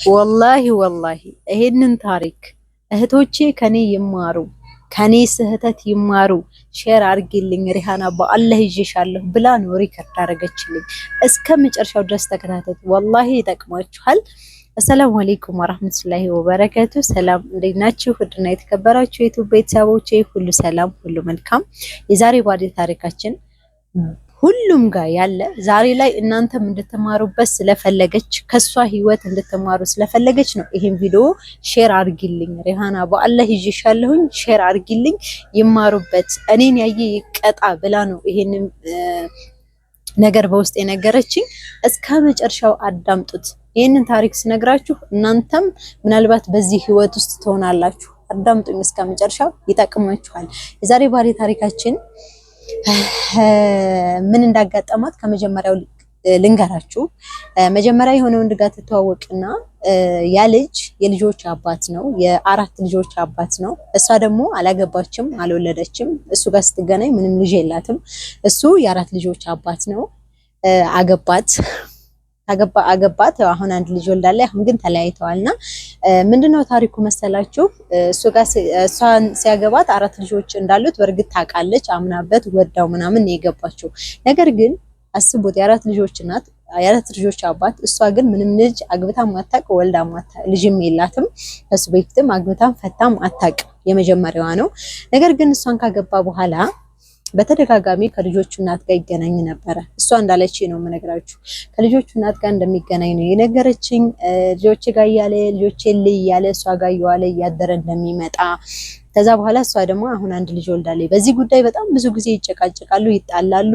ወላሂ ይሄንን ታሪክ እህቶቼ ከኔ ይማሩ፣ ከኔ ስህተት ይማሩ። ሼር አርጊልኝ ሪሃና በአላህ ይዤሻለሁ ብላ ነው ሪከርድ አረገችልኝ። እስከ መጨረሻው ድረስ ተከታተሉ፣ ወላሂ ይጠቅማችኋል። አሰላሙ አለይኩም ወራህመቱላሂ ወበረካቱ። ሰላም እንዴት ናችሁ? ውድና የተከበራችሁ የዩቲዩብ ቤተሰቦቼ ሁሉ ሰላም፣ ሁሉ መልካም። የዛሬ ባዲ ታሪካችን ሁሉም ጋር ያለ ዛሬ ላይ እናንተም እንድትማሩበት ስለፈለገች ከሷ ህይወት እንድትማሩ ስለፈለገች ነው ይሄን ቪዲዮ ሼር አርጊልኝ ሪሃና በአላህ ይዤሻለሁኝ ሼር አርጊልኝ ይማሩበት እኔን ያየ ይቀጣ ብላ ነው ይሄን ነገር በውስጥ የነገረችኝ። እስከ መጨረሻው አዳምጡት። ይሄንን ታሪክ ስነግራችሁ እናንተም ምናልባት በዚህ ህይወት ውስጥ ትሆናላችሁ። አዳምጡኝ እስከ መጨረሻው ይጠቅማችኋል። የዛሬ ባሪ ታሪካችን ምን እንዳጋጠማት ከመጀመሪያው ልንገራችሁ። መጀመሪያ የሆነ ወንድ ጋር ተተዋወቅና ያ ልጅ የልጆች አባት ነው፣ የአራት ልጆች አባት ነው። እሷ ደግሞ አላገባችም፣ አልወለደችም። እሱ ጋር ስትገናኝ ምንም ልጅ የላትም። እሱ የአራት ልጆች አባት ነው። አገባት አሁን አንድ ልጅ ወልዳለች። አሁን ግን ተለያይተዋልና ምንድነው ታሪኩ መሰላችሁ? እሱ ጋር እሷን ሲያገባት አራት ልጆች እንዳሉት በእርግጥ ታውቃለች፣ አምናበት ወዳው ምናምን ነው የገባችው። ነገር ግን አስቡት፣ የአራት ልጆች እናት፣ የአራት ልጆች አባት። እሷ ግን ምንም ልጅ አግብታ ማታቅ፣ ወልዳ ማታቅ፣ ልጅም የላትም። ከሱ በፊትም አግብታም ፈታም አታቅ። የመጀመሪያዋ ነው። ነገር ግን እሷን ካገባ በኋላ በተደጋጋሚ ከልጆቹ እናት ጋር ይገናኝ ነበረ። እሷ እንዳለች ነው የምነግራችሁ። ከልጆቹ እናት ጋር እንደሚገናኝ ነው የነገረችኝ። ልጆቼ ጋር እያለ ልጆቼ ልይ እያለ እሷ ጋር እየዋለ እያደረ እንደሚመጣ። ከዛ በኋላ እሷ ደግሞ አሁን አንድ ልጅ ወልዳለች። በዚህ ጉዳይ በጣም ብዙ ጊዜ ይጨቃጨቃሉ፣ ይጣላሉ።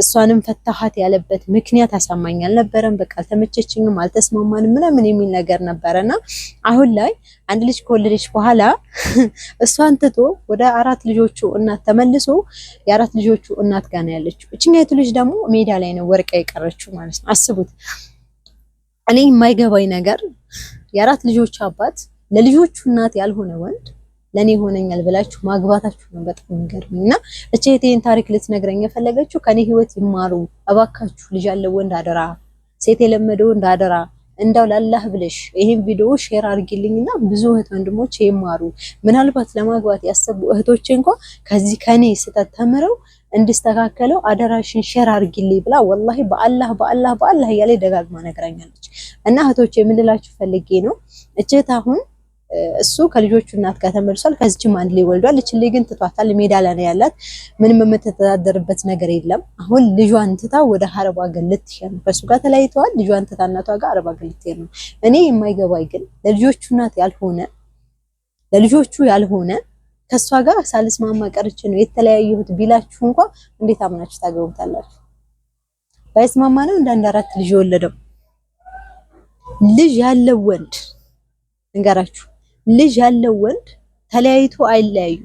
እሷንም ፈታሃት ያለበት ምክንያት አሳማኝ አልነበረም። በቃ አልተመቸችኝም፣ አልተስማማንም ምናምን የሚል ነገር ነበረና አሁን ላይ አንድ ልጅ ከወለደች በኋላ እሷን ትቶ ወደ አራት ልጆቹ እናት ተመልሶ የአራት ልጆቹ እናት ጋር ነው ያለችው። እችኛይቱ ልጅ ደግሞ ሜዳ ላይ ነው ወርቃ የቀረችው ማለት ነው። አስቡት። እኔ የማይገባኝ ነገር የአራት ልጆች አባት ለልጆቹ እናት ያልሆነ ወንድ ለኔ ሆነኛል ብላችሁ ማግባታችሁ ነው በጣም የሚገርምና እቺቴን ታሪክ ልትነግረኝ የፈለገችው ከኔ ህይወት ይማሩ እባካችሁ። ልጅ ያለው ወንድ አደራ፣ ሴት የለመደው ወንድ አደራ፣ እንዳው ላላህ ብለሽ ይሄን ቪዲዮ ሼር አድርጊልኝና ብዙ እህት ወንድሞች ይማሩ። ምናልባት ለማግባት ያሰቡ እህቶች እንኳን ከዚህ ከኔ ስህተት ተምረው እንድስተካከለው አደራሽን ሼር አድርጊልኝ ብላ ወላሂ በአላህ እያለ ደጋግማ ነግራኛለች። እና እህቶች የምንላችሁ ፈልጌ ነው እቺት አሁን እሱ ከልጆቹ እናት ጋር ተመልሷል። ከዚህም አንድ ላይ ወልዷል። እቺ ልጅ ግን ትቷታል። ሜዳ ላይ ነው ያላት። ምንም የምትተዳደርበት ነገር የለም። አሁን ልጇን ትታ ወደ አረብ ሀገር ልትሄድ ነው። ከሱ ጋር ተለያይተዋል። ልጇን ትታ እናቷ ጋር አረብ ሀገር ልትሄድ ነው። እኔ የማይገባኝ ግን ለልጆቹ እናት ያልሆነ ከሷ ጋር ሳልስማማ ቀርቼ ነው የተለያየሁት ቢላችሁ እንኳን እንዴት አምናችሁ ታገቡታላችሁ? ባይስማማ ነው እንደ አራት ልጅ የወለደው ልጅ ያለው ወንድ እንገራችሁ። ልጅ ያለው ወንድ ተለያይቶ አይለያዩ፣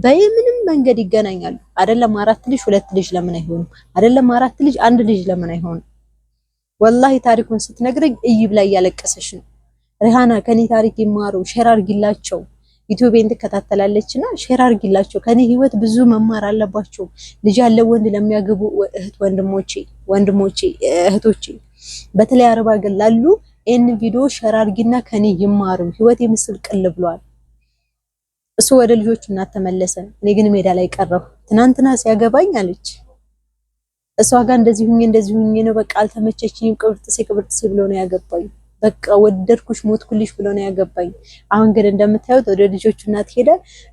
በምንም መንገድ ይገናኛሉ። አይደለም አራት ልጅ ሁለት ልጅ ለምን አይሆንም? አይደለም አራት ልጅ አንድ ልጅ ለምን አይሆንም? ወላሂ ታሪኩን ስትነግረኝ እይብ ላይ ያለቀሰች ነው። ሪሃና ከኔ ታሪክ ይማሩ፣ ሼር አርጊላቸው። ዩቲዩብን ትከታተላለችና ሼር አርጊላቸው። ከኔ ህይወት ብዙ መማር አለባቸው። ልጅ ያለው ወንድ ለሚያገቡ እህት ወንድሞቼ እህቶቼ በተለይ አረብ ሀገር ላሉ ይሄን ቪዲዮ ሼር አድርጊና ከኔ ይማሩ። ህይወቴ ምስቅልቅል ብሏል። እሱ ወደ ልጆቹ እናት ተመለሰ። እኔ ግን ሜዳ ላይ ቀረሁ። ትናንትና ሲያገባኝ አለች እሷ ጋር እንደዚህ ሁኜ ነው በቃ አልተመቸችኝም፣ ቅብርጥሴ ብሎ ነው ያገባኝ። በቃ ወደድኩሽ ሞትኩልሽ ብሎ ነው ያገባኝ። አሁን ግን እንደምታዩት ወደ ልጆቹ እናት ሄደ።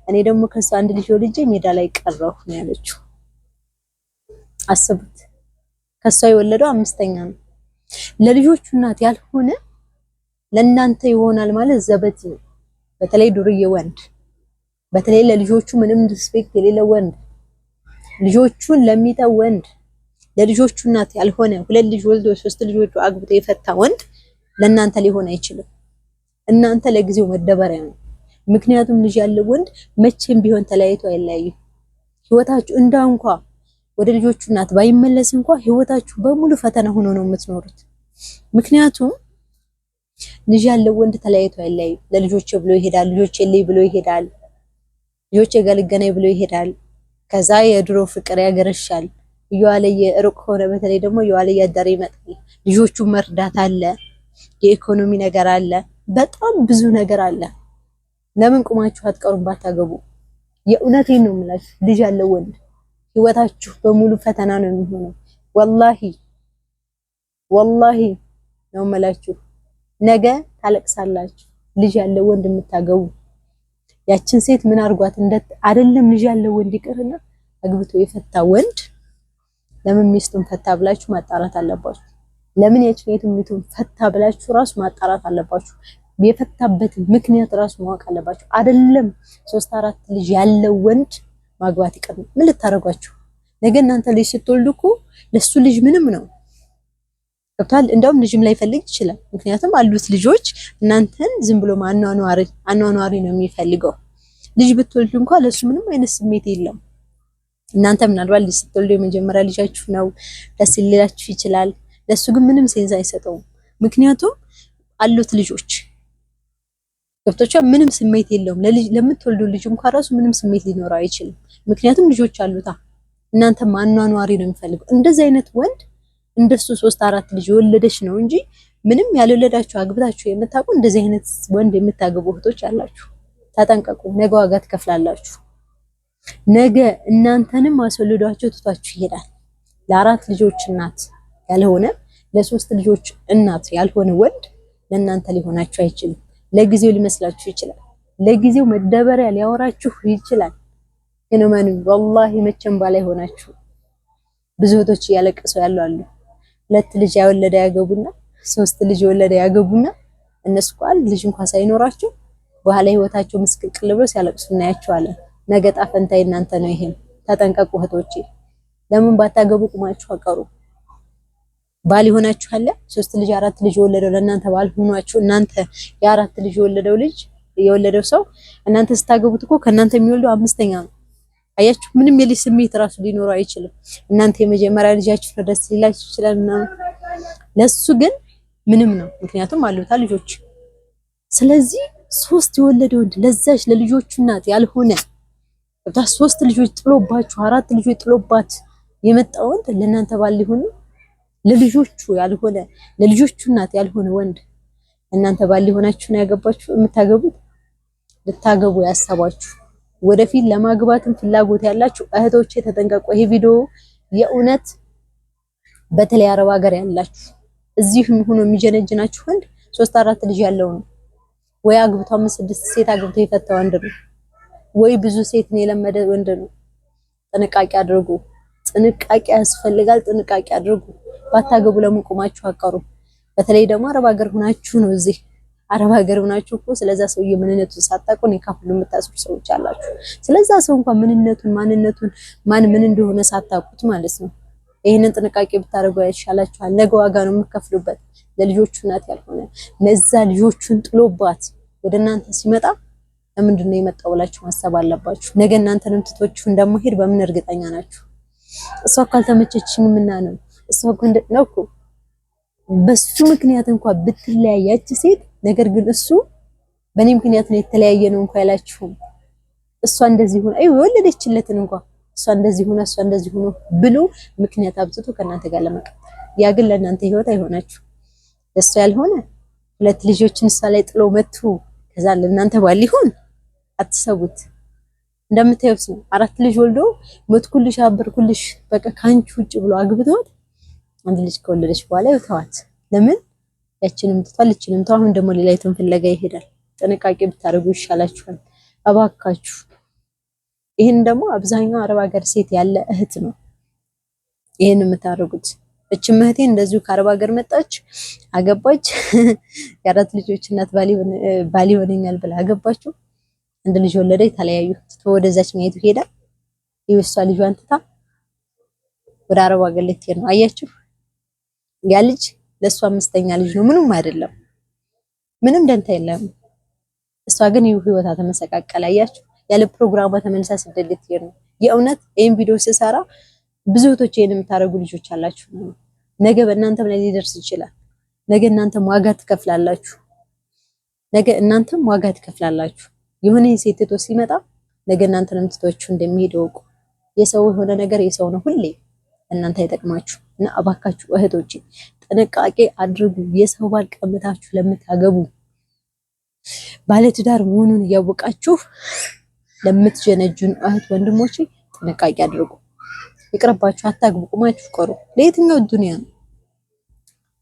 እኔ ደግሞ ከሷ አንድ ልጅ ወልጄ ሜዳ ላይ ቀረሁ ነው ያለችው። አስቡት። ከሷ የወለደው አምስተኛ ነው። ለልጆቹ እናት ያልሆነ ለእናንተ ይሆናል ማለት ዘበት ነው። በተለይ ዱርዬ ወንድ፣ በተለይ ለልጆቹ ምንም ሪስፔክት የሌለ ወንድ፣ ልጆቹን ለሚተው ወንድ፣ ለልጆቹ እናት ያልሆነ ሁለት ልጅ ወልዶ ሶስት ልጆቹ አግብቶ የፈታ ወንድ ለእናንተ ሊሆን አይችልም። እናንተ ለጊዜው መደበሪያ ነው። ምክንያቱም ልጅ ያለው ወንድ መቼም ቢሆን ተለያይቶ አይለያይም። ህይወታችሁ እንዳንኳ ወደ ልጆቹ እናት ባይመለስ እንኳን ህይወታችሁ በሙሉ ፈተና ሆኖ ነው የምትኖሩት። ምክንያቱም ልጅ ያለው ወንድ ተለያይቶ አይለያይም። ለልጆቹ ብሎ ይሄዳል፣ ልጆቼ ልይ ብሎ ይሄዳል፣ ልጆቼ ጋር ልገናኝ ብሎ ይሄዳል። ከዛ የድሮ ፍቅር ያገረሻል። እየዋለ የሩቅ ሆነ በተለይ ደግሞ እየዋለ ያዳረ ይመጣል። ልጆቹ መርዳት አለ። የኢኮኖሚ ነገር አለ፣ በጣም ብዙ ነገር አለ። ለምን ቁማችሁ አትቀሩም ባታገቡ? የእውነቴን ነው የምላችሁ። ልጅ ያለው ወንድ ህይወታችሁ በሙሉ ፈተና ነው የሚሆነው። ወላሂ ወላሂ ነው የምላችሁ። ነገ ታለቅሳላችሁ። ልጅ ያለው ወንድ የምታገቡ ያችን ሴት ምን አርጓት አይደለም ልጅ ያለው ወንድ ይቅርና አግብቶ የፈታ ወንድ ለምን ሚስቱን ፈታ ብላችሁ ማጣራት አለባችሁ። ለምን የትኛይቱን ፈታ ብላችሁ ራሱ ማጣራት አለባችሁ። የፈታበት ምክንያት ራሱ ማወቅ አለባችሁ። አይደለም 3-4 ልጅ ያለው ወንድ ማግባት ይቀር ምን ልታረጓችሁ? ነገ እናንተ ልጅ ስትወልዱ እኮ ለሱ ልጅ ምንም ነው ገብቷል። እንደውም ልጅም ላይ ፈልግ ይችላል። ምክንያቱም አሉት ልጆች እናንተን ዝም ብሎ አኗኗሪ ነው የሚፈልገው። ልጅ ብትወልዱ እንኳን ለሱ ምንም አይነት ስሜት የለም። እናንተ ምናልባት ልጅ ስትወልዱ የመጀመሪያ ልጃችሁ ነው፣ ደስ ሊላችሁ ይችላል። ለሱ ግን ምንም ሴንስ አይሰጠውም። ምክንያቱም አሉት ልጆች ገብቶቻል። ምንም ስሜት የለውም። ለምትወልዱ ልጅ እንኳን ራሱ ምንም ስሜት ሊኖረው አይችልም። ምክንያቱም ልጆች አሉታ። እናንተ ማኗኗሪ ነው የሚፈልገው። እንደዚህ አይነት ወንድ እንደሱ 3-4 ልጅ የወለደች ነው እንጂ ምንም ያልወለዳችሁ አግብታችሁ የምታውቁ እንደዚህ አይነት ወንድ የምታገቡ እህቶች አላችሁ። ተጠንቀቁ። ነገ ዋጋ ትከፍላላችሁ። ነገ እናንተንም አስወልዷችሁ ትቷችሁ ይሄዳል። ለ4 ልጆች እናት ያልሆነ ለ3 ልጆች እናት ያልሆነ ወንድ ለእናንተ ሊሆናችሁ አይችልም። ለጊዜው ሊመስላችሁ ይችላል። ለጊዜው መደበሪያ ሊያወራችሁ ይችላል። ግን ማን ወላሂ መቼም ባላይ ሆናችሁ ብዙ እህቶች እያለቀሱ ያሉ 2 ልጅ ያወለደ ያገቡና 3 ልጅ የወለደ ያገቡና እነሱ ቃል ልጅ እንኳን ሳይኖራቸው በኋላ ህይወታቸው ምስቅልቅል ብሎ ሲያለቅሱ እናያቸዋለን። ነገ ዕጣ ፈንታ እናንተ ነው። ይሄም ተጠንቀቁ እህቶቼ። ለምን ባታገቡ ቁማችሁ አቀሩ? ባል ይሆናችሁ አለ 3 ልጅ 4 ልጅ የወለደው ለእናንተ ባል ሆኗችሁ እናንተ የ4 ልጅ የወለደው ሰው እናንተ ስታገቡት እኮ ከእናንተ የሚወልደው 5ኛ ነው። አያችሁ፣ ምንም የልጅ ስሜት ራሱ ሊኖረው አይችልም። እናንተ የመጀመሪያ ልጃችሁ ነው፣ ደስ ሊላችሁ ይችላል ምናምን። ለሱ ግን ምንም ነው። ምክንያቱም አሉታ ልጆች። ስለዚህ 3 የወለደ ወንድ ለዛች ለልጆቹ እናት ያልሆነ 3 ልጆች ጥሎባችሁ 4 ልጆች ጥሎባት የመጣ ወንድ ለእናንተ ባል ሊሆን ለልጆቹ ያልሆነ ለልጆቹ እናት ያልሆነ ወንድ እናንተ ባል ሊሆናችሁ ነው ያገባችሁ የምታገቡት። ልታገቡ ያሰባችሁ ወደፊት ለማግባትም ፍላጎት ያላችሁ እህቶቼ ተጠንቀቁ። ይሄ ቪዲዮ የእውነት በተለይ አረብ ሀገር ያላችሁ እዚህም ሆኖ የሚጀነጅናችሁ ወንድ 3-4 ልጅ ያለው ነው ወይ አግብቶ 5-6 ሴት አግብቶ የፈታ ወንድ ነው ወይ ብዙ ሴት ነው የለመደ ወንድ ነው። ጥንቃቄ አድርጉ። ጥንቃቄ ያስፈልጋል። ጥንቃቄ አድርጉ። ባታገቡ ለምን ቁማችሁ አቀሩ? በተለይ ደግሞ አረብ ሀገር ሆናችሁ ነው። እዚህ አረብ ሀገር ሆናችሁ እኮ ስለዛ ሰውዬ ምንነቱን ሳታውቁ ነው ካፍሉ የምታስሩ ሰዎች አላችሁ። ስለዛ ሰው እንኳን ማንነቱን ማን ምን እንደሆነ ሳታውቁት ማለት ነው። ይሄንን ጥንቃቄ ብታደርጉ ያሻላችኋል። ነገ ዋጋ ነው የምትከፍሉበት። ለልጆቹ እናት ያልሆነ ለዛ ልጆቹን ጥሎባት ወደ እናንተ ሲመጣ ለምንድን ነው የመጣው ብላችሁ ማሰብ አለባችሁ። ነገ እናንተንም ትቶችሁ እንደማይሄድ በምን እርግጠኛ ናችሁ? እሷ ካልተመቸችኝ ምና ነው እሷ ነው እኮ በሱ ምክንያት እንኳን ብትለያያች ሴት ነገር ግን እሱ በኔ ምክንያት ነው የተለያየ ነው እንኳን ያላችሁም እሷ እንደዚህ ሆነ የወለደችለትን እንኳን እሷ እንደዚህ ሆነ ብሎ ምክንያት አብዝቶ ከእናንተ ጋር ለመቀጠል ያ ግን ለእናንተ ህይወት አይሆናችሁ። እሱ ያልሆነ 2 ልጆችን እሷ ላይ ጥሎ መጥቶ ከዛ ለእናንተ ባል ሊሆን አትሰቡት። እንደምታዩት ነው 4 ልጅ ወልዶ ሞትኩልሽ አበርኩልሽ በቃ ካንቺ ውጭ ብሎ አግብቷት 1 ልጅ ከወለደች በኋላ ይተዋት። ለምን ያችንም ትቷልችንም ተው። አሁን ደግሞ ሌላ የትን ፍለጋ ይሄዳል። ጥንቃቄ ብታደርጉ ይሻላችኋል እባካችሁ። ይሄን ደግሞ አብዛኛው አረብ ሀገር ሴት ያለ እህት ነው ይሄን የምታደርጉት። እችም እህቴ እንደዚሁ ከአረብ ሀገር መጣች፣ አገባች፣ የ4 ልጆች እናት ባል ይሆነኛል ብላ አገባችሁ። 1 ልጅ ወለደ፣ ተለያዩ። ወደዛችኛው የቱ ሄዳ ይወሷ ልጇን ትታ ወደ አረብ ሀገር ልትሄድ ነው። አያችሁ፣ ያ ልጅ ለሷ 5ኛ ልጅ ነው። ምንም አይደለም፣ ምንም ደንታ የለም። እሷ ግን ህይወታ ተመሰቃቀለ። አያችሁ፣ ያለ ፕሮግራሟ ተመልሳ ስደት ልትሄድ ነው። የእውነት ይሄን ቪዲዮ ስሰራ ብዙ እህቶች ይሄን የምታረጉ ልጆች አላችሁ። ነገ በእናንተም ላይ ሊደርስ ይችላል። ነገ እናንተም ዋጋ ትከፍላላችሁ። የሆነ ሴትቶ ሲመጣ ነገ እናንተንም ትቶቹ እንደሚሄድ ወቁ። የሰው የሆነ ነገር የሰው ነው ሁሌ እናንተ አይጠቅማችሁ እና እባካችሁ እህቶቼ ጥንቃቄ አድርጉ። የሰው ባል ቀምታችሁ ለምታገቡ ባለትዳር መሆኑን እያወቃችሁ ለምትጀነጁን እህት ወንድሞቼ ጥንቃቄ አድርጉ። ይቅርባችሁ፣ አታግቡ፣ ቁማችሁ ቀሩ። ለየትኛው ዱንያ ነው?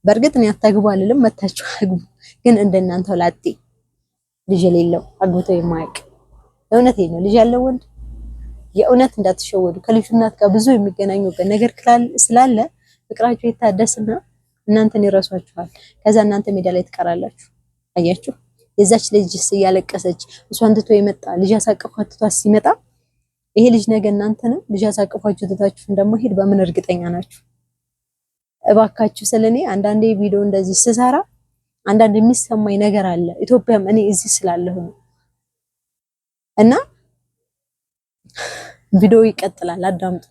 በእርግጥ እኔ አታግቡ አልልም፣ መታችሁ አግቡ። ግን እንደናንተው ላጤ ልጅ የሌለው አግብቶ የማያውቅ እውነቴን ነው ልጅ ያለው ወንድ የእውነት እንዳትሸወዱ። ከልጁ እናት ጋር ብዙ የሚገናኙበት ነገር ስላለ ፍቅራችሁ ይታደስና እናንተን ይረሷችኋል። ከዛ እናንተ ሜዳ ላይ ትቀራላችሁ። አያችሁ፣ የዛች ልጅስ እያለቀሰች እሷን ትቶ የመጣ ልጅ አሳቅፏት ትቷት ሲመጣ ይሄ ልጅ ነገ እናንተንም ልጅ አሳቅፏችሁ ትታችሁ እንደማይሄድ በምን እርግጠኛ ናችሁ? እባካችሁ ስለኔ አንዳንዴ ቪዲዮ እንደዚህ ስሰራ አንዳንድ የሚሰማኝ ነገር አለ። ኢትዮጵያም እኔ እዚህ ስላለሁ ነው። እና ቪዲዮ ይቀጥላል፣ አዳምጡ።